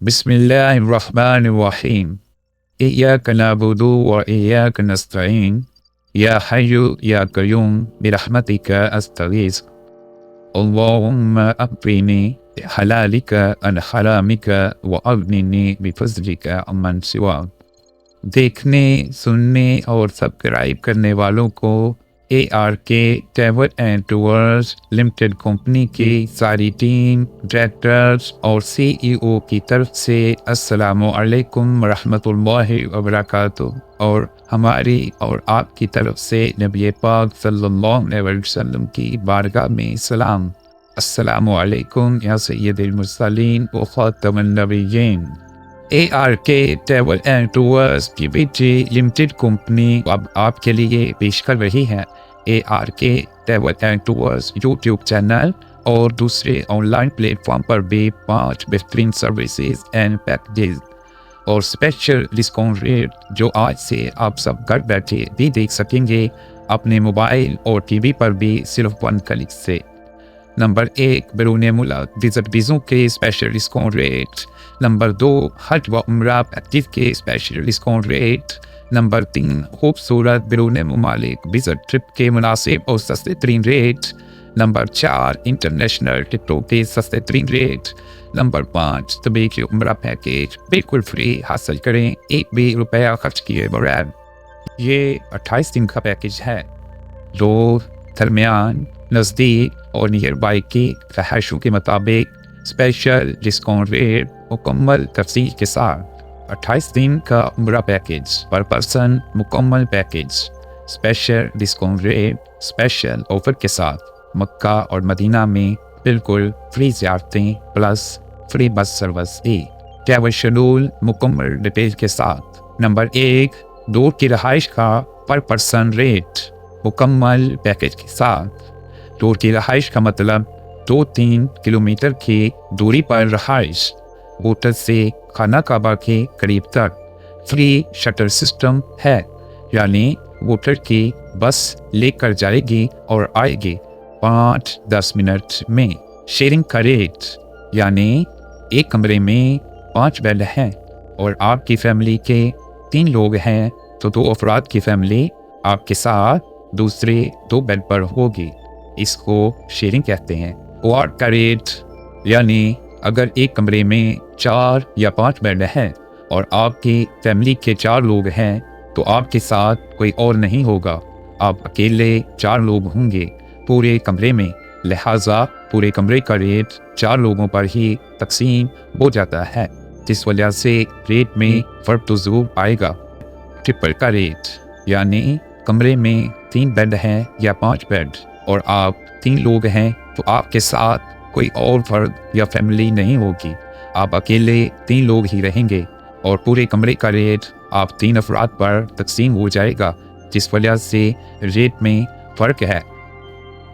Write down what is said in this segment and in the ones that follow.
بسم الله الرحمن الرحيم. إياك نعبد وإياك نستعين. يا حي يا قيوم برحمتك أستغيث. اللهم أقنني بحلالك عن حرامك وأغنني بفضلك عمن سواك. دیکھنے سننے اور سبسکرائب کرنے والوں کو ARK travel and tours limited company کی ساری ٹیم، ڈائریکٹرز اور CEO کی طرف سے السلام علیکم ورحمۃ اللہ وبرکاتہ، اور ہماری اور آپ کی طرف سے نبی پاک صلی اللہ علیہ وسلم کی بارگاہ میں سلام۔ السلام علیکم یا سید المرسلین و خاتم النبیین۔ ARK ٹریول اینڈ ٹورز کی بیٹی لمیٹڈ کمپنی اب آپ کے لیے پیش کر رہی ہے ARK travel and tours YouTube channel اور دوسرے آن لائن پلیٹ فارم پر بھی 5 بہترین سروسز اینڈ پیکیجز اور اسپیشل ڈسکاؤنٹ ریٹ جو آج سے آپ سب گھر بیٹھے بھی دیکھ سکیں گے اپنے موبائل اور TV پر بھی صرف 1 کلک سے۔ نمبر 1، بیرون ملک وزٹ ویزوں کے اسپیشل ڈسکاؤنٹ ریٹ۔ نمبر 2، حج و عمرہ پیکیج کے اسپیشل ڈسکاؤنٹ ریٹ۔ نمبر 3، خوبصورت بیرون ممالک وزٹ ٹرپ کے مناسب اور سستے ترین ریٹ۔ نمبر 4، انٹرنیشنل ٹکٹوں کے سستے ترین ریٹ۔ نمبر 5، طبی عمرہ پیکیج بالکل فری حاصل کریں 1 بھی روپیہ خرچ کیے بغیر۔ یہ 28 دن کا پیکیج ہے۔ دور، درمیان، نزدیک اور نیئر بائی کی رہائشوں کے مطابق اسپیشل ڈسکاؤنٹ ریٹ مکمل تفصیل کے ساتھ۔ 28 دن کا عمرہ پیکیج پر پرسن مکمل package, special discount rate, special offer کے ساتھ مکہ اور مدینہ میں بالکل فری زیارتیں پلس فری بس سروس بھی۔ ٹریول شیڈول مکمل ڈیٹیل کے ساتھ۔ نمبر 1، دور کی رہائش کا پر پرسن ریٹ مکمل پیکیج کے ساتھ۔ دور کی رہائش کا مطلب 2-3 کلومیٹر کی دوری پر رہائش، ہوٹل سے خانہ کعبہ کے قریب تک فری شٹل سسٹم ہے، یعنی ہوٹل کی بس لے کر جائے گی اور آئے گی 5-10 منٹ میں۔ شیئرنگ کا ریٹ، یعنی ایک کمرے میں 5 بیڈ ہیں اور آپ کی فیملی کے 3 لوگ ہیں تو 2 افراد کی فیملی آپ کے ساتھ دوسرے 2 بیڈ پر ہوگی، اس کو شیئرنگ کہتے ہیں۔ وارڈ کا ریٹ، یعنی اگر ایک کمرے میں 4 یا 5 بیڈ ہیں اور آپ کی فیملی کے 4 لوگ ہیں تو آپ کے ساتھ کوئی اور نہیں ہوگا، آپ اکیلے 4 لوگ ہوں گے پورے کمرے میں، لہٰذا پورے کمرے کا ریٹ 4 لوگوں پر ہی تقسیم ہو جاتا ہے، جس وجہ سے ریٹ میں فرق تو ضرور آئے گا۔ ٹرپل کا ریٹ، یعنی کمرے میں 3 بیڈ ہیں یا 5 بیڈ اور آپ 3 لوگ ہیں تو آپ کے ساتھ کوئی اور فرد یا فیملی نہیں ہوگی، آپ اکیلے 3 لوگ ہی رہیں گے اور پورے کمرے کا ریٹ آپ 3 افراد پر تقسیم ہو جائے گا، جس وجہ سے ریٹ میں فرق ہے۔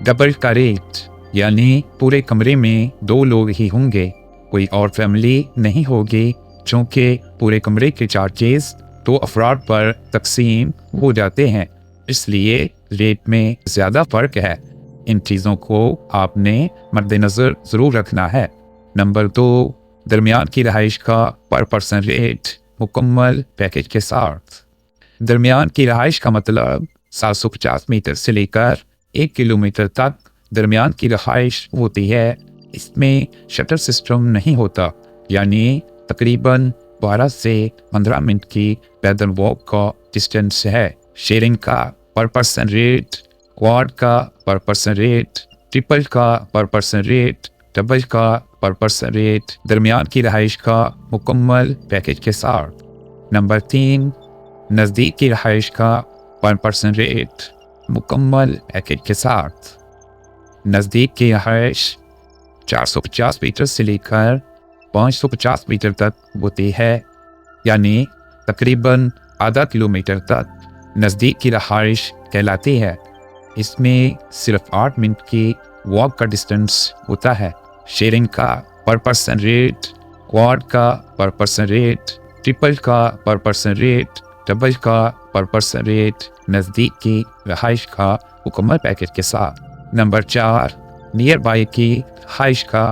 ڈبل کا ریٹ، یعنی پورے کمرے میں 2 لوگ ہی ہوں گے، کوئی اور فیملی نہیں ہوگی، چونکہ پورے کمرے کے چارجز 2 افراد پر تقسیم ہو جاتے ہیں، اس لیے ریٹ میں زیادہ فرق ہے۔ ان چیزوں کو آپ نے مد نظر ضرور رکھنا ہے۔ نمبر 2، درمیان کی رہائش کا پر پرسن ریٹ مکمل پیکیج کے ساتھ۔ درمیان کی رہائش کا مطلب 750 میٹر سے لے کر 1 کلومیٹر تک درمیان کی رہائش ہوتی ہے، اس میں شٹل سسٹم نہیں ہوتا، یعنی تقریباً 12 سے 15 منٹ کی پیدل واک کا ڈسٹینس ہے۔ شیئرنگ کا پر پرسن ریٹ، کوارڈ کا پر پرسن ریٹ، ٹرپل کا پر پرسن ریٹ، ڈبل کا پر پرسن ریٹ، درمیان کی رہائش کا مکمل پیکیج کے ساتھ۔ نمبر 3، نزدیک کی رہائش کا پر پرسن ریٹ مکمل پیکیج کے ساتھ۔ نزدیک کی رہائش 450 میٹر سے لے کر 550 میٹر تک ہوتی ہے، یعنی تقریباً آدھا کلومیٹر تک نزدیک کی رہائش کہلاتی ہے، اس میں صرف 8 منٹ کی واک کا ڈسٹینس ہوتا ہے۔ شیئرنگ کا پر پرسن ریٹ، کوارڈ کا پر پرسن ریٹ، ٹرپل کا پر پرسن ریٹ، ڈبل کا پر پرسن ریٹ، نزدیک کی رہائش کا مکمل پیکیج کے ساتھ۔ نمبر 4، نیئر بائی کی رہائش کا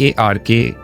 ARK